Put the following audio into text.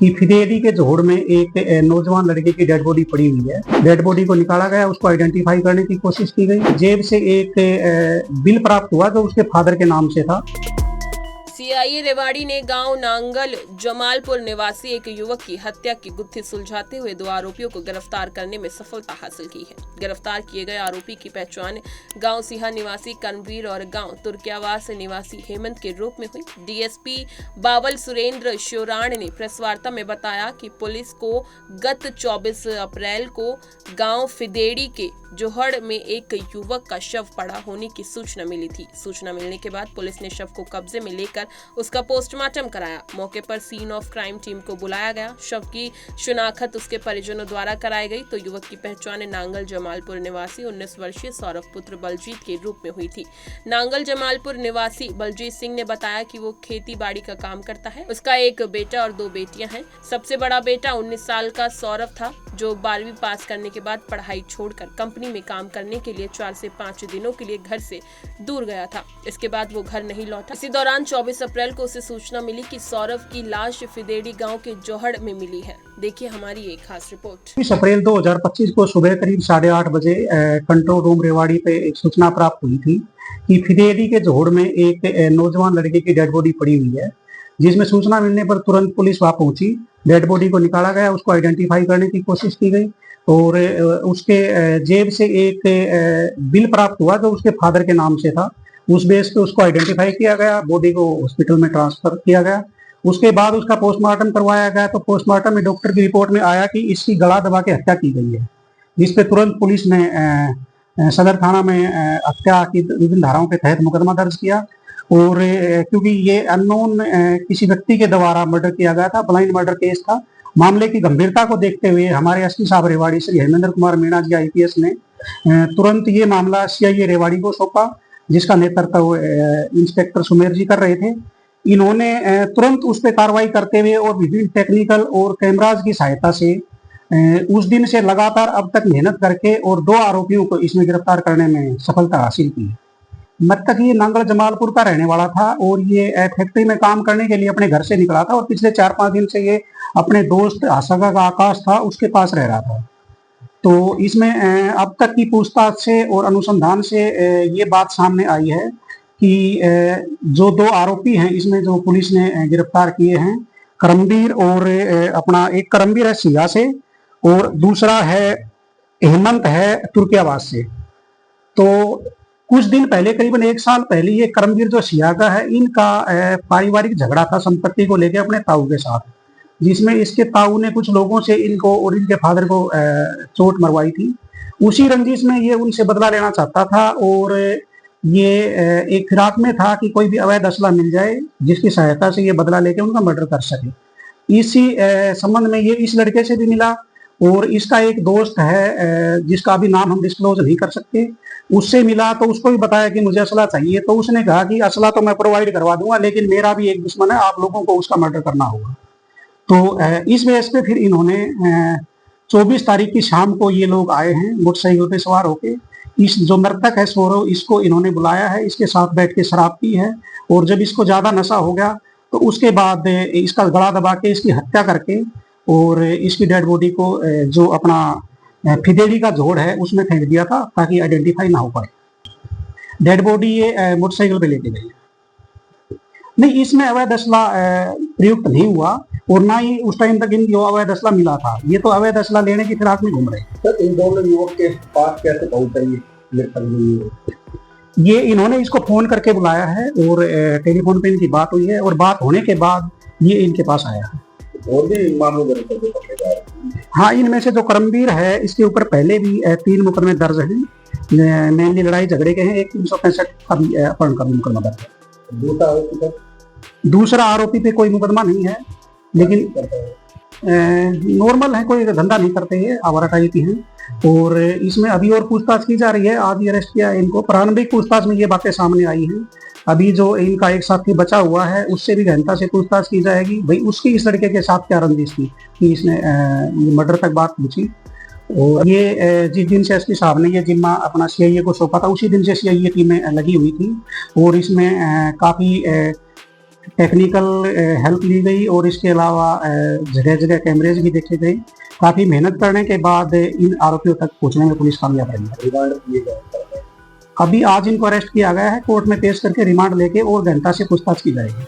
कि फिदेड़ी के जोड़ में एक नौजवान लड़के की डेड बॉडी पड़ी हुई है। डेड बॉडी को निकाला गया, उसको आइडेंटिफाई करने की कोशिश की गई। जेब से एक बिल प्राप्त हुआ जो उसके फादर के नाम से था। सीआईए रेवाड़ी ने गांव नांगल जमालपुर निवासी एक युवक की हत्या की गुत्थी सुलझाते हुए 2 आरोपियों को गिरफ्तार करने में सफलता हासिल की है। गिरफ्तार किए गए आरोपी की पहचान गांव सीहा निवासी कर्मवीर और गांव तुर्कियावास निवासी हेमंत के रूप में हुई। डीएसपी बावल सुरेंद्र श्योराण ने प्रेस वार्ता में बताया कि पुलिस को गत 24 अप्रैल को गाँव फिदेड़ी के जोहड़ में एक युवक का शव पड़ा होने की सूचना मिली थी। सूचना मिलने के बाद पुलिस ने शव को कब्जे में लेकर उसका पोस्टमार्टम कराया। मौके पर सीन ऑफ क्राइम टीम को बुलाया गया। शव की शिनाख्त उसके परिजनों द्वारा कराई गई तो युवक की पहचान नांगल जमालपुर निवासी 19 वर्षीय सौरभ पुत्र बलजीत के रूप में हुई थी। नांगल जमालपुर निवासी बलजीत सिंह ने बताया कि वो खेती बाड़ी का काम करता है। उसका एक बेटा और 2 बेटियां हैं। सबसे बड़ा बेटा 19 साल का सौरभ था जो 12वीं पास करने के बाद पढ़ाई छोड़कर कंपनी में काम करने के लिए 4 से 5 दिनों के लिए घर से दूर गया था। इसके बाद वो घर नहीं लौटा। इसी दौरान 24 अप्रैल को उसे सूचना मिली कि सौरभ की लाश फिदेड़ी गांव के जोहड़ में मिली है। देखिए हमारी एक खास रिपोर्ट। 20 अप्रैल 2025 को सुबह करीब 8:30 बजे कंट्रोल रूम रेवाड़ी पे एक सूचना प्राप्त हुई थी कि फिदेड़ी के जोहड़ में एक नौजवान लड़के की डेड बॉडी पड़ी हुई है, जिसमें सूचना मिलने पर तुरंत पुलिस वहां पहुंची। डेड बॉडी को निकाला गया, उसको आइडेंटिफाई करने की कोशिश की गई और उसके जेब से एक बिल प्राप्त हुआ जो उसके फादर के नाम से था। उस बेस पे उसको आइडेंटिफाई किया गया, बॉडी को हॉस्पिटल में ट्रांसफर किया गया। उसके बाद उसका पोस्टमार्टम करवाया गया तो पोस्टमार्टम में डॉक्टर की रिपोर्ट में आया कि इसकी गला दबा के हत्या की गई है, जिस पे तुरंत पुलिस ने सदर थाना में हत्या की विभिन्न धाराओं के तहत मुकदमा दर्ज किया। और क्योंकि ये अननोन किसी व्यक्ति के द्वारा मर्डर किया गया था, ब्लाइंड मर्डर केस था, मामले की गंभीरता को देखते हुए हमारे एसपी साहब रेवाड़ी श्री हेमेंद्र कुमार मीणा जी आईपीएस ने तुरंत ये मामला सीआईए रेवाड़ी को सौंपा, जिसका नेतृत्व इंस्पेक्टर सुमेर जी कर रहे थे। इन्होंने तुरंत उस पर कार्रवाई करते हुए और विभिन्न टेक्निकल और कैमराज की सहायता से उस दिन से लगातार अब तक मेहनत करके और 2 आरोपियों को इसमें गिरफ्तार करने में सफलता हासिल की। मृतक ये नांगल जमालपुर का रहने वाला था और ये फैक्ट्री में काम करने के लिए अपने घर से निकला था और पिछले 4-5 दिन से ये अपने दोस्त आशा का आकाश था उसके पास रह रहा था। तो इसमें अब तक की पूछताछ से और अनुसंधान से ये बात सामने आई है कि जो 2 आरोपी हैं इसमें जो पुलिस ने गिरफ्तार किए हैं, करमवीर और अपना एक करमवीर है सिया से और दूसरा है हेमंत है तुर्कियावास से। तो कुछ दिन पहले करीबन 1 साल पहले ये करमवीर जो सिया का है, इनका पारिवारिक झगड़ा था संपत्ति को लेकर अपने ताऊ के साथ, जिसमें इसके ताऊ ने कुछ लोगों से इनको और इनके फादर को चोट मरवाई थी। उसी रंजिश में ये उनसे बदला लेना चाहता था और ये एक फिराक में था कि कोई भी अवैध असला मिल जाए जिसकी सहायता से ये बदला लेके उनका मर्डर कर सके। इसी संबंध में ये इस लड़के से भी मिला और इसका एक दोस्त है जिसका अभी नाम हम डिस्क्लोज नहीं कर सकते, उससे मिला तो उसको भी बताया कि मुझे असला चाहिए। तो उसने कहा कि असला तो मैं प्रोवाइड करवा दूंगा, लेकिन मेरा भी एक दुश्मन है, आप लोगों को उसका मर्डर करना होगा। तो इस वजह पे फिर इन्होंने 24 तारीख की शाम को ये लोग आए हैं मोटरसाइकिल पे सवार होके। इस जो मृतक है सौरव, इसको इन्होंने बुलाया है, इसके साथ बैठ के शराब पी है और जब इसको ज्यादा नशा हो गया तो उसके बाद इसका गला दबा के इसकी हत्या करके और इसकी डेड बॉडी को जो अपना फिदेड़ी का जोड़ है उसमें फेंक दिया था ताकि आइडेंटिफाई ना हो पाए। डेड बॉडी ये मोटरसाइकिल पे लेके गई। नहीं, इसमें अवैध असला प्रयुक्त नहीं हुआ और ना ही उस टाइम तक इनको अवैध असला मिला था। ये तो अवैध असला लेने की फिराक में घूम रहे। सर, इन दोनों युवक के पास कैसे पहुंचा ये इन्होंने इसको फोन करके बुलाया है और टेलीफोन पे इनकी बात हुई है और बात होने के बाद ये इनके पास आया है। और भी मामलों में हाँ, इनमें से जो करमवीर है इसके ऊपर पहले भी 3 मुकदमे दर्ज हैं, मेनली लड़ाई झगड़े के हैं। एक 365 अपहरण का मुकदमा दर्ज है। दूसरा आरोपी पे कोई मुकदमा नहीं है, लेकिन नॉर्मल है, कोई धंधा नहीं करते हैं, आवारा टाइप की हैं और इसमें अभी और पूछताछ की जा रही है। आज ही अरेस्ट किया इनको। प्रारंभिक पूछताछ में ये बातें सामने आई हैं। अभी जो इनका एक साथी बचा हुआ है उससे भी गहनता से पूछताछ की जाएगी, भाई उसकी इस लड़के के साथ क्या रंजिश थी कि इसने मर्डर तक बात पूछी। और ये जिस दिन से एसपी साहब ने ये जिम्मा अपना सीआईए को सौंपा था उसी दिन से सीआईए टीमें लगी हुई थी और इसमें काफ़ी टेक्निकल हेल्प ली गई और इसके अलावा जगह जगह कैमरेज भी देखे गए। काफ़ी मेहनत करने के बाद इन आरोपियों तक पहुंचने में पुलिस कामयाब रही है। रिमांड किए गए। अभी आज इनको अरेस्ट किया गया है, कोर्ट में पेश करके रिमांड लेके और गहनता से पूछताछ की जाएगी।